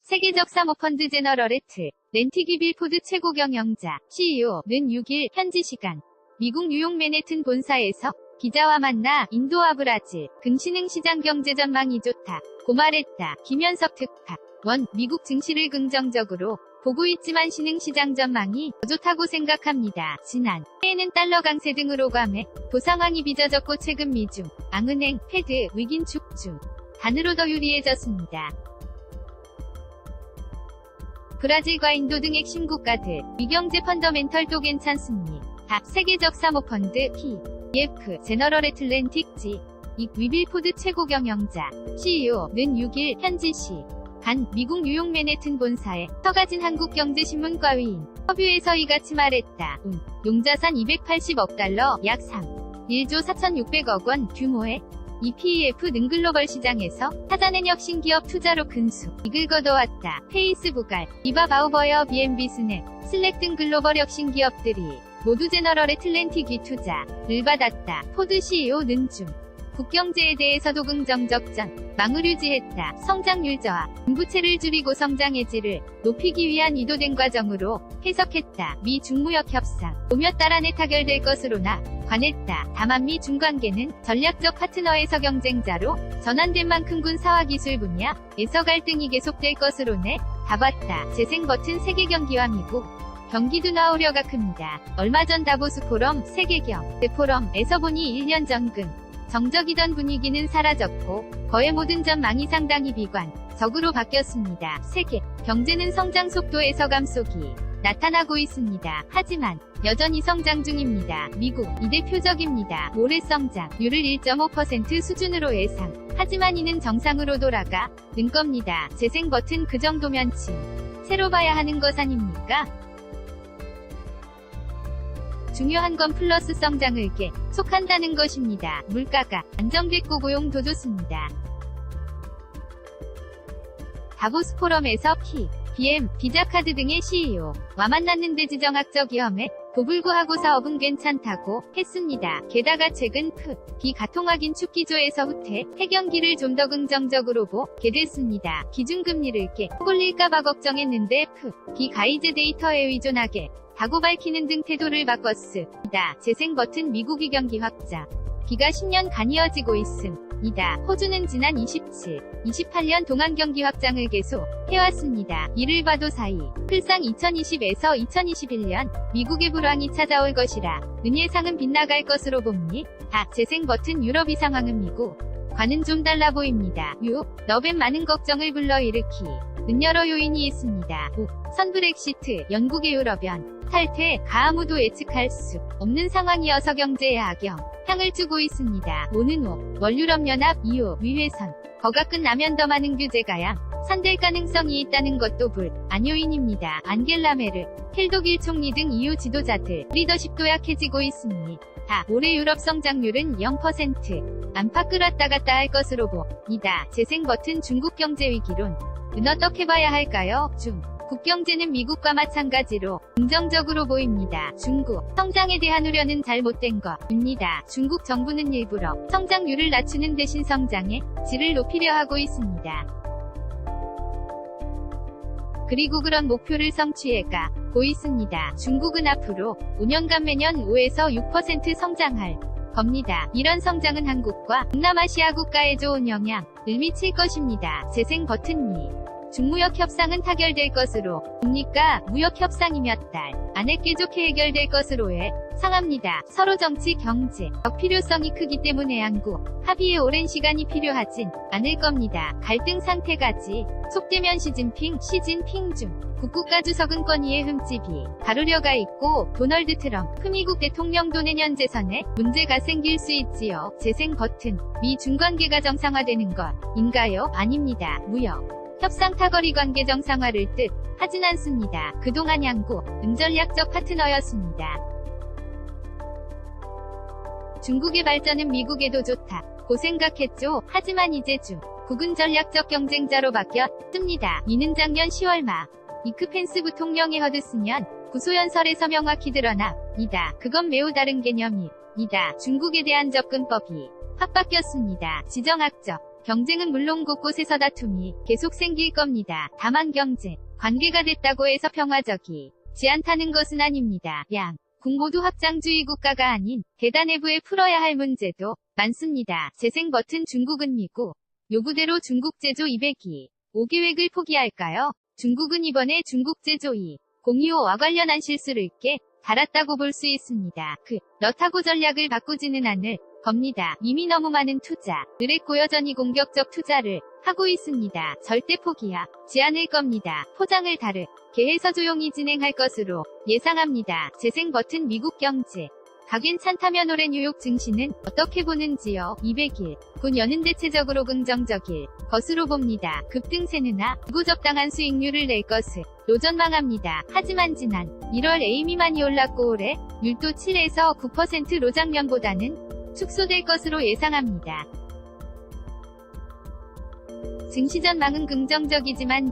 세계적 사모펀드 제너럴 렌틱이 빌포드 최고 경영자 CEO는 6일 현지 시간 미국 뉴욕 맨해튼 본사에서 기자와 만나 인도와 브라질 근신흥 시장 경제 전망이 좋다고 말했다. 김현석 특파 미국 증시를 긍정적으로 보고 있지만 신흥 시장 전망이 더 좋다고 생각합니다. 지난 해에는 달러 강세 등으로 감해 부상황이 빚어졌고 최근 미중, 앙은행, 패드, 위긴축 중 단으로 더 유리해졌습니다. 브라질과 인도 등 핵심 국가들 미경제 펀더멘털도 괜찮습니다. 세계적 사모펀드 PEF 제너럴 애틀랜틱 위빌포드 최고 경영자 CEO는 6일 현지 시간 미국 뉴욕 맨해튼 본사에 서가진 한국경제신문과위인 허뷰에서 이같이 말했다. 용자산 280억 달러 약 1조 4,600억 원 규모의 이 PEF는 글로벌 시장에서 찾아낸 혁신기업 투자로 큰 수익을 거둬왔다. 페이스북, 알리바바, B&B 스냅, 슬랙 등 글로벌 혁신기업들이 모두 제너럴 애틀랜틱 투자를 받았다. 포드 CEO는 국경제에 대해서도 긍정적 전망을 유지했다. 성장률 저하, 부채를 줄이고 성장의 질을 높이기 위한 의도된 과정으로 해석했다. 미 중무역 협상 몇 달 안에 타결될 것으로나 관했다. 다만 미 중 관계는 전략적 파트너에서 경쟁자로 전환된 만큼 군사와 기술 분야에서 갈등이 계속될 것으로네 답았다. 재생 버튼 세계 경기와 미국 경기 둔화 우려가 큽니다. 얼마 전 다보스 포럼 세계경제 포럼에서 보니 1년 전금 정적이던 분위기는 사라졌고 거의 모든 전망이 상당히 비관적으로 바뀌었습니다. 세계 경제는 성장 속도에서 감속이 나타나고 있습니다. 하지만 여전히 성장 중입니다. 미국 이 대표적입니다. 올해 성장률을 1.5% 수준으로 예상. 하지만 이는 정상으로 돌아가는 겁니다. 재생 버튼 그 정도면 새로 봐야 하는 것 아닙니까? 중요한 건 플러스 성장을 계속한다는 것입니다. 물가가 안정됐고 고용도 좋습니다. 다보스 포럼에서 BM, 비자카드 등의 CEO와 만났는데 지정학적 위험에도 불구하고 사업은 괜찮다고 했습니다. 게다가 최근 비가통화 긴축 기조에서 후퇴 해경기를 좀 더 긍정적으로 보게 됐습니다. 기준금리를 올릴까봐 걱정했는데 비가이제 데이터에 의존하게 다고 밝히는 등 태도를 바꿨습니다. 재생 버튼 미국 위경기 확장 기가 10년간 이어지고 있습니다. 호주는 지난 28년 동안 경기 확장을 계속 해왔습니다. 이를 봐도 사실상 2020에서 2021년 미국의 불황이 찾아올 것이라 예상은 빗나갈 것으로 봅니다. 재생 버튼 유럽 이 상황은 미국과는 좀 달라 보입니다. 유럽엔 많은 걱정을 불러일으키는 여러 요인이 있습니다. 선 브렉시트, 영국의 유럽연 탈퇴가 아무도 예측할 수 없는 상황이어서 경제에 악영향을 주고 있습니다. 오는 5월 유럽연합 EU 위회선 거가 끝나면 더 많은 규제가 산될 가능성이 있다는 것도 불안 요인입니다. 안겔라 메르켈 독일 총리 등 EU 지도자들 리더십도 약해지고 있습니다. 올해 유럽 성장률은 0% 안팎 끌었다 갔다 할 것으로 봅니다. 재생 버튼 중국 경제 위기론 어떻게 봐야 할까요? 중국 경제는 미국과 마찬가지로 긍정적으로 보입니다. 중국 성장에 대한 우려는 잘못된 것입니다. 중국 정부는 일부러 성장률을 낮추는 대신 성장의 질을 높이려 하고 있습니다. 그리고 그런 목표를 성취해가고 있습니다. 중국은 앞으로 5년간 매년 5에서 6% 성장할 겁니다. 이런 성장은 한국과 동남아시아 국가에 좋은 영향을 미칠 것입니다. 재생 버튼 미 중무역 협상은 타결될 것으로 봅니까? 무역 협상이 몇 달 안에 쾌적히 해결될 것으로 예상합니다. 서로 정치, 경제적 필요성이 크기 때문에 양국 합의에 오랜 시간이 필요하진 않을 겁니다. 갈등 상태까지 속되면 시진핑 중 국가 주석은 건의의 흠집이 가루려가 있고 도널드 트럼프 미국 대통령도 내년 재선에 문제가 생길 수 있지요. 재생 버튼 미 중 관계가 정상화되는 것인가요? 아닙니다. 무역 협상 타거리 관계 정상화를 뜻하진 않습니다. 그동안 양국은 전략적 파트너였습니다. 중국의 발전은 미국에도 좋다고 생각했죠. 하지만 이제 중국은 전략적 경쟁자로 바뀌었습니다. 이는 작년 10월 말 미크 펜스 부통령의 허드슨연 구소연설에서 명확히 드러납니다. 그건 매우 다른 개념입니다. 중국에 대한 접근법이 확 바뀌었습니다. 지정학적 경쟁은 물론 곳곳에서 다툼이 계속 생길 겁니다. 다만 경제 관계가 됐다고 해서 평화적이지 않다는 것은 아닙니다. 국 모두 확장주의 국가가 아닌 대다 내부에 풀어야 할 문제도 많습니다. 재생 버튼 중국은 미국 요구대로 중국 제조 202 5계획을 포기할까요? 중국은 이번에 중국 제조 2025와 관련한 실수를 꽤 달았다고 볼 수 있습니다. 그렇다고 전략을 바꾸지는 않을 겁니다. 이미 너무 많은 투자를 했고 여전히 공격적 투자를 하고 있습니다. 절대 포기하지 않을 겁니다. 포장을 다르게 해서 조용히 진행할 것으로 예상합니다. 재생 버튼 미국 경제 가 괜찮다면 올해 뉴욕 증시는 어떻게 보는지요? 200일 군 연은 대체적으로 긍정적일 것으로 봅니다. 급등세는 하고 적당한 수익률을 낼 것으로 전망합니다. 하지만 지난 1월 에임이 많이 올랐고 올해 율도 7에서 9%로 작년보다는 축소될 것으로 예상합니다. 증시 전망은 긍정적이지만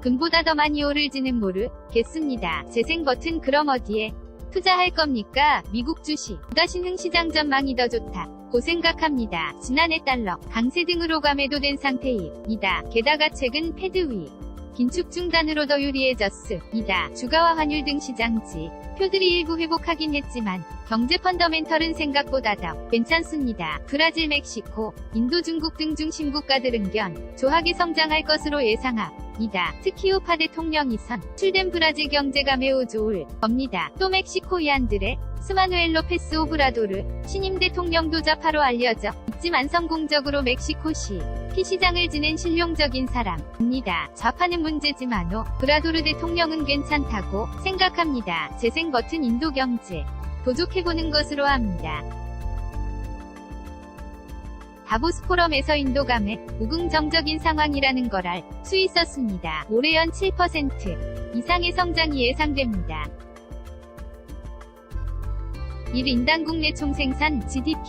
금보다 더 많이 오를지는 모르겠습니다. 재생 버튼 그럼 어디에 투자할 겁니까? 미국 주식 신흥 시장 전망이 더 좋다고 생각합니다. 지난해 달러 강세 등으로 감해도된 상태입니다. 게다가 최근 패드 위 긴축 중단으로 더 유리해졌습니다. 주가와 환율 등 시장 지표들이 일부 회복하긴 했지만 경제 펀더멘털은 생각보다 더 괜찮습니다. 브라질, 멕시코, 인도, 중국 등 중심 국가들은 견조하게 성장할 것으로 예상합니다. 특히 우파 대통령이 선출된 브라질 경제가 매우 좋을 겁니다. 또 멕시코 이안드레 스마누엘 로페스 오브라도르 신임 대통령도 좌파로 알려져 있지만 성공적으로 멕시코 시장을 지낸 실용적인 사람입니다. 좌파는 문제지만 오브라도르 대통령은 괜찮다고 생각합니다. 재생 버튼 인도 경제 도족해보는 것으로 합니다. 다보스 포럼에서 인도가 매우 긍정적인 상황이라는 걸 알 수 있었습니다. 올해 연 7% 이상의 성장이 예상됩니다. 1인당 국내 총생산 GDP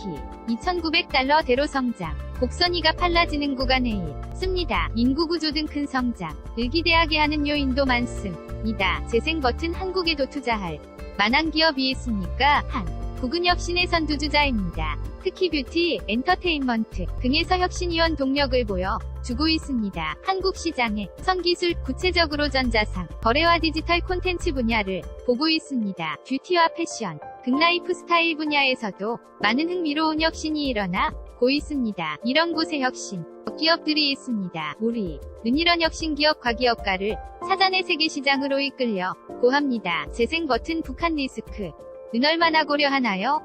2,900달러대로 성장, 곡선이가 빨라지는 구간에 있습니다. 인구 구조 등 큰 성장을 기대하게 하는 요인도 많습니다. 재생 버튼 한국에도 투자할 만한 기업이 있습니까? 한국은 혁신의 선두주자입니다. 특히 뷰티, 엔터테인먼트 등에서 혁신이원 동력을 보여주고 있습니다. 한국 시장의 선기술, 구체적으로 전자상, 거래와 디지털 콘텐츠 분야를 보고 있습니다. 뷰티와 패션, 극라이프 스타일 분야에서도 많은 흥미로운 혁신이 일어나고 있습니다. 이런 곳에 혁신 기업들이 있습니다. 우리는 이런 혁신 기업 과기업가를 찾아내 세계 시장으로 이끌려고 합니다. 재생 버튼 북한 리스크 는 얼마나 고려하나요?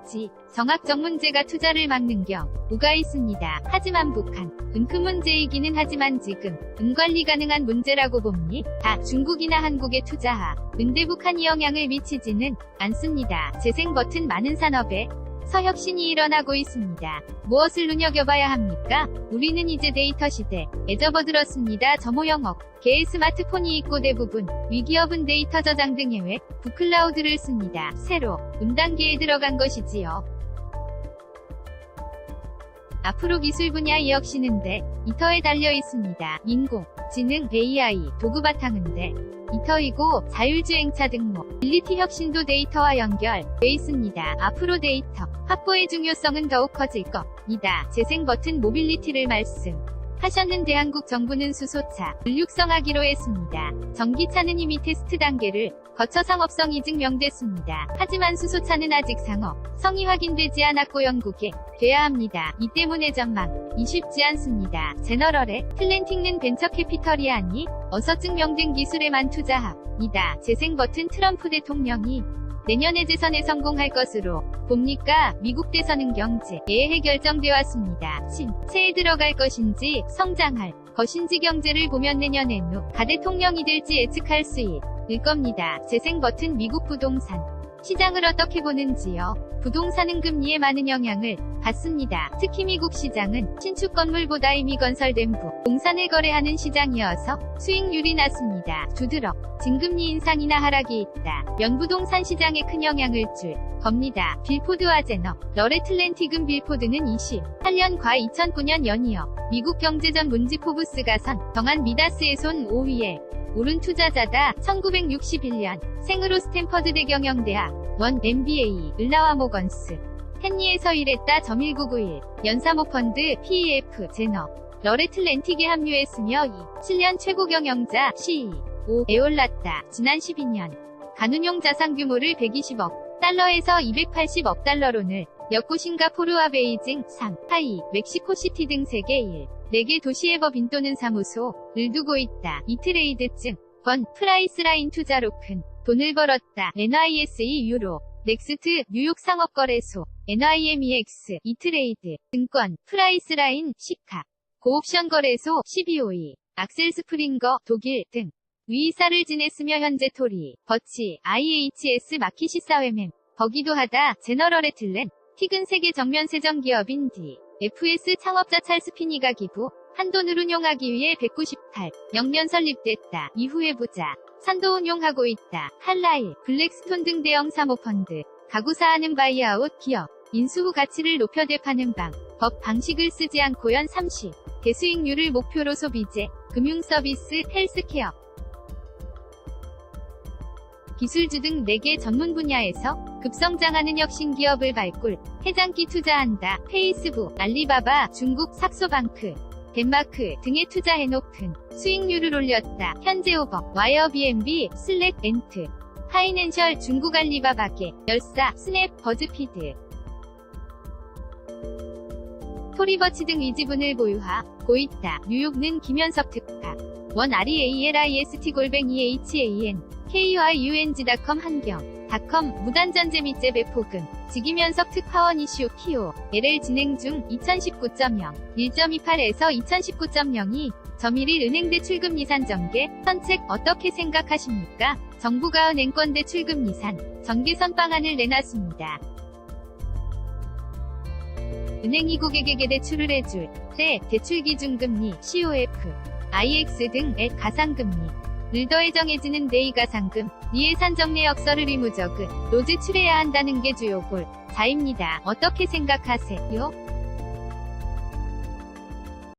정학적 문제가 투자를 막는 경우가 있습니다. 하지만 북한은 그 문제이기는 하지만 지금 관리 가능한 문제라고 봅니다. 중국이나 한국에 투자하는데 북한이 영향을 미치지는 않습니다. 재생 버튼 많은 산업에 혁신이 일어나고 있습니다. 무엇을 눈여겨봐야 합니까? 우리는 이제 데이터 시대에 접어들었습니다. 점호영업, 개의 스마트폰이 있고 대부분 위기업은 데이터 저장 등 해외 북클라우드를 씁니다. 새로 단계에 들어간 것이지요. 앞으로 기술 분야의 혁신은 데이터에 달려 있습니다. 인공지능, AI, 도구 바탕은 데이터이고 자율주행차 등 모빌리티 혁신도 데이터와 연결돼 있습니다. 앞으로 데이터 확보의 중요성은 더욱 커질 겁니다. 재생 버튼 모빌리티를 말씀하셨는데 한국 정부는 수소차를 육성하기로 했습니다. 전기차는 이미 테스트 단계를 거쳐 상업성이 증명됐습니다. 하지만 수소차는 아직 상업성이 확인되지 않았고 영국에 돼야 합니다. 이 때문에 전망이 쉽지 않습니다. 제너럴 애틀랜틱는 벤처 캐피털이 아니 어서 증명된 기술에만 투자합니다. 재생 버튼 트럼프 대통령이 내년에 재선에 성공할 것으로 봅니까? 미국 대선은 경제에 결정돼 왔습니다. 침체에 들어갈 것인지 성장할 것인지 경제를 보면 내년에 누가 대통령이 될지 예측할 수 있을 겁니다. 재생 버튼 미국 부동산 시장을 어떻게 보는지요? 부동산은 금리에 많은 영향을 받습니다. 특히 미국 시장은 신축 건물보다 이미 건설된 부동산을 거래하는 시장이어서 수익률이 낮습니다. 두드러 진금리 인상이나 하락이 있다면 부동산 시장에 큰 영향을 줄 겁니다. 빌포드와 제너럴 애틀랜틱은 빌포드는 28년과 2009년 연이어 미국 경제전 문지 포브스가 선정한 미다스의 손 5위에 오른 투자자다. 1961년 생으로 스탠퍼드대 경영대학 원 MBA 을나와 모건스 헨리에서 일했다. 1991 연사모펀드 PEF 제너럴 러레틀랜틱에 합류했으며 7년 최고 경영자 CEO에 올랐다. 지난 12년 간운용 자산 규모를 120억 달러에서 280억 달러로 였고 싱가포르와 베이징, 상하이, 멕시코시티 등 세계 4개 도시에 법 인도는 사무소를 두고 있다. 이트레이드 증권 프라이스라인 투자로 큰 돈을 벌었다. NYSE 유로 넥스트 뉴욕 상업거래소 NYMEX 이트레이드 증권 프라이스라인 시카 고옵션 거래소 1252 악셀 스프링거 독일 등 위이사를 지냈으며 현재 토리 버치 IHS 마키시 사회맴 버기도 하다 제너럴 애틀랜틱은 세계 정면 세정 기업인 DFS 창업자 찰스 피니가 기부 한돈을 운용하기 위해 198년년 설립됐다. 이후에 부자 산도 운용하고 있다. 칼라일, 블랙스톤 등 대형 사모펀드, 가구사하는 바이아웃 기업, 인수 후 가치를 높여 되파는 법 방식을 쓰지 않고 연 30, 대수익률을 목표로 소비재, 금융서비스, 헬스케어, 기술주 등 4개 전문 분야에서 급성장하는 혁신기업을 발굴, 해장기 투자한다. 페이스북, 알리바바, 중국 삭소방크, 덴마크 등에 투자해놓은 수익률을 올렸다. 현재 오버, 와이어 BNB, 슬랙, 엔트, 파이낸셜, 중국 알리바바계, 열사, 스냅, 버즈피드, 토리버치 등 이 지분을 보유하고 있다. 뉴욕는 김현석 특파, 원 REALIST HAN KYUNG.com 무단전제 및 재배 포금 직임연석 특파원 이슈 키오 LL 진행 중 2019.0 1.28에서 2019.02 점1일 은행대 출금 예산 전개 선책 어떻게 생각하십니까? 정부가 은행권 대출금 예산 전개 선방안을 내놨습니다. 은행이 고객에게 대출을 해줄 때 대출기준금리 COF, IX 등의 가상금리를 더해 정해지는 데 이 가상금 리 예산 정례 역서를 의무적으로 제출해야 한다는 게 주요 골자입니다. 어떻게 생각하세요?